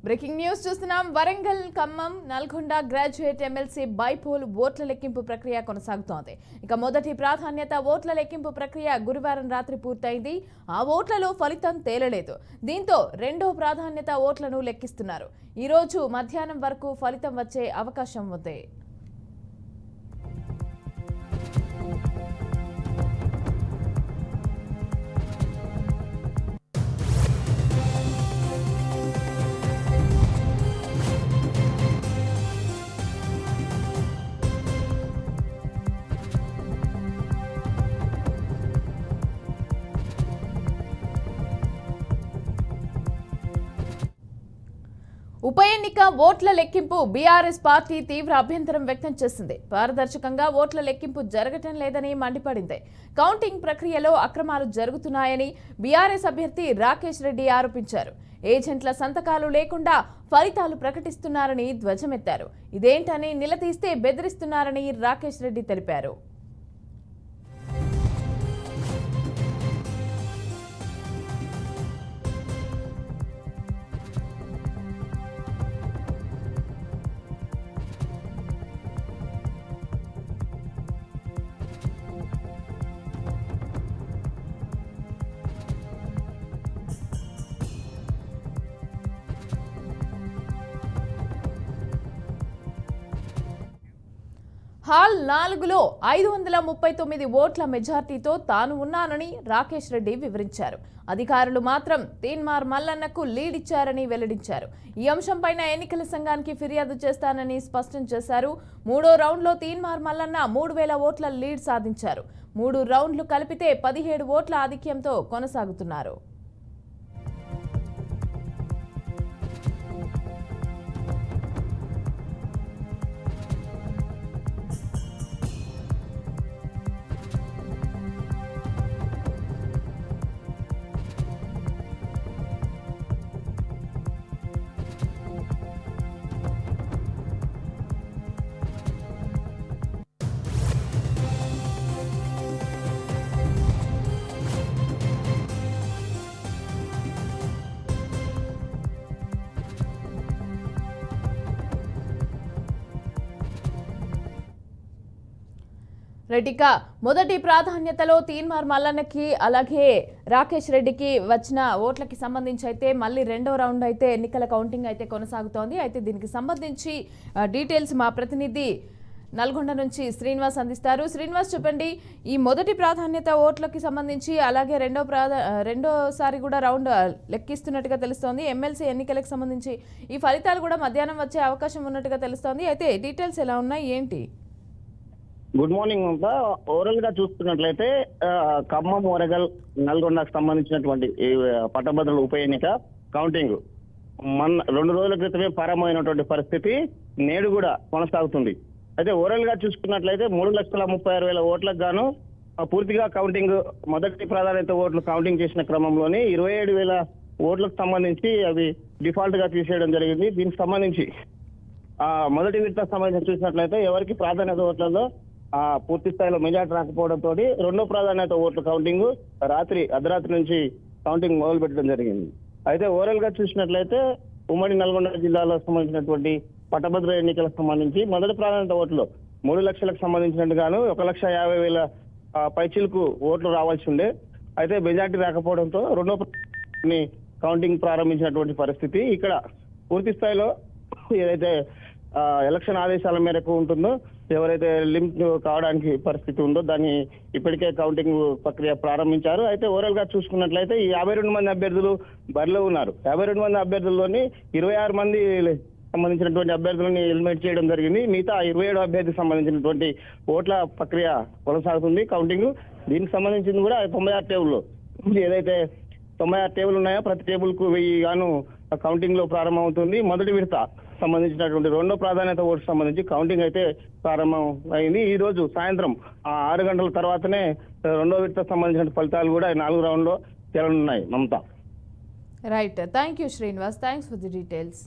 Breaking news చూస్తున్నాం. Warangal, Khammam, Nalgonda graduate MLC bypoll ఓట్ల లెక్కింపు ప్రక్రియ కొనసాగుతోంది. ఇక మొదటి ప్రాధాన్యత ఓట్ల లెక్కింపు ప్రక్రియ గురువారం రాత్రి పూర్తయింది. ఆ ఓట్లలో ఫలితం తేలలేదు. దీంతో రెండో ప్రాధాన్యత ఓట్లను లెక్కిస్తున్నారు. ఈ రోజు మధ్యాహ్నం వరకు ఫలితం వచ్చే అవకాశం ఉంది. ఉప ఎన్నిక ఓట్ల లెక్కింపు బీఆర్ఎస్ పార్టీ తీవ్ర అభ్యంతరం వ్యక్తం చేసింది. పారదర్శకంగా ఓట్ల లెక్కింపు జరగటం లేదని మండిపడింది. కౌంటింగ్ ప్రక్రియలో అక్రమాలు జరుగుతున్నాయని బీఆర్ఎస్ అభ్యర్థి రాకేష్ రెడ్డి ఆరోపించారు. ఏజెంట్ల సంతకాలు లేకుండా ఫలితాలు ప్రకటిస్తున్నారని ధ్వజమెత్తారు. ఇదేంటని నిలదీస్తే బెదిరిస్తున్నారని రాకేష్ రెడ్డి తెలిపారు. హాల్ 4లో 539 ఓట్ల మెజార్టీతో తాను ఉన్నానని రాకేష్ రెడ్డి వివరించారు. అధికారులు మాత్రం తీన్మార్ మల్లన్నకు లీడ్ ఇచ్చారని వెల్లడించారు. ఈ అంశంపైన ఎన్నికల సంఘానికి ఫిర్యాదు చేస్తానని స్పష్టం చేశారు. మూడో రౌండ్లో తీన్మార్ మల్లన్న 3000 ఓట్ల లీడ్ సాధించారు. 3 రౌండ్లు కలిపితే 17 ఓట్ల ఆధిక్యంతో కొనసాగుతున్నారు. రెడ్డిగా మొదటి ప్రాధాన్యతలో తీన్మార్ మల్లన్నకి అలాగే రాకేష్ రెడ్డికి వచ్చిన ఓట్లకి సంబంధించి అయితే మళ్ళీ రెండో రౌండ్ అయితే ఎన్నికల కౌంటింగ్ అయితే కొనసాగుతోంది. అయితే దీనికి సంబంధించి డీటెయిల్స్ మా ప్రతినిధి నల్గొండ నుంచి శ్రీనివాస్ అందిస్తారు. శ్రీనివాస్, చెప్పండి, ఈ మొదటి ప్రాధాన్యత ఓట్లకి సంబంధించి అలాగే రెండోసారి కూడా రౌండ్ లెక్కిస్తున్నట్టుగా తెలుస్తోంది. ఎమ్మెల్సీ ఎన్నికలకు సంబంధించి ఈ ఫలితాలు కూడా మధ్యాహ్నం వచ్చే అవకాశం ఉన్నట్టుగా తెలుస్తోంది. అయితే డీటెయిల్స్ ఎలా ఉన్నాయి, ఏంటి? గుడ్ మార్నింగ్ అంతా. ఓవరాల్ గా చూస్తున్నట్లయితే ఖమ్మం, వరంగల్, నల్గొండకు సంబంధించినటువంటి పట్టభద్రుల ఉప ఎన్నిక కౌంటింగ్ 2 రోజుల క్రితమే ప్రారంభమైనటువంటి పరిస్థితి నేడు కూడా కొనసాగుతుంది. అయితే ఓవరాల్ గా చూసుకున్నట్లయితే 3,36,000 ఓట్లకు గాను పూర్తిగా కౌంటింగ్ మొదటి ప్రాధాన్యత ఓట్లు కౌంటింగ్ చేసిన క్రమంలోని 27,000 ఓట్లకు సంబంధించి అవి డిఫాల్ట్ గా తీసేయడం జరిగింది. దీనికి సంబంధించి మొదటి విడతకు సంబంధించి చూసినట్లయితే ఎవరికి ప్రాధాన్యత ఓట్లలో పూర్తి స్థాయిలో మెజార్టీ రాకపోవడంతో రెండో ప్రాధాన్యత ఓట్ల కౌంటింగ్ అర్ధరాత్రి నుంచి కౌంటింగ్ మొదలు పెట్టడం జరిగింది. అయితే ఓవరాల్ గా చూసినట్లయితే ఉమ్మడి నల్గొండ జిల్లాలో సంబంధించినటువంటి పట్టభద్రుల ఎన్నికలకు సంబంధించి మొదటి ప్రాధాన్యత ఓట్లు 3 లక్షలకు సంబంధించినట్టుగాను 1,50,000 పైచిలకు ఓట్లు రావాల్సి ఉండే. అయితే మెజార్టీ రాకపోవడంతో రెండో కౌంటింగ్ ప్రారంభించినటువంటి పరిస్థితి. ఇక్కడ పూర్తి స్థాయిలో ఏదైతే ఎలక్షన్ ఆదేశాల మేరకు ఉంటుందో, ఎవరైతే లిమిట్ కావడానికి పరిస్థితి ఉందో దాన్ని ఇప్పటికే కౌంటింగ్ ప్రక్రియ ప్రారంభించారు. అయితే ఓవరాల్ గా చూసుకున్నట్లయితే ఈ 52 మంది అభ్యర్థులు బరిలో ఉన్నారు. 52 మంది అభ్యర్థుల్లోని 26 మంది సంబంధించినటువంటి అభ్యర్థులని ఎలిమినేట్ చేయడం జరిగింది. మిగతా 27 అభ్యర్థికి సంబంధించినటువంటి ఓట్ల ప్రక్రియ కొనసాగుతుంది కౌంటింగ్. దీనికి సంబంధించింది కూడా 96 టేబుల్ ఏదైతే 96 టేబుల్ ఉన్నాయో ప్రతి టేబుల్ కు 1000 గాను కౌంటింగ్ లో ప్రారంభమవుతుంది. మొదటి విడత సంబంధించినటువంటి రెండో ప్రాధాన్యత ఓటు సంబంధించి కౌంటింగ్ అయితే ప్రారంభం అయింది. ఈ రోజు సాయంత్రం 6 గంటల తర్వాతనే రెండో విడత సంబంధించిన ఫలితాలు కూడా 4 రౌండ్ లో తేలనున్నాయి. Mamata. Right, thank you Srinivas, thanks for the details.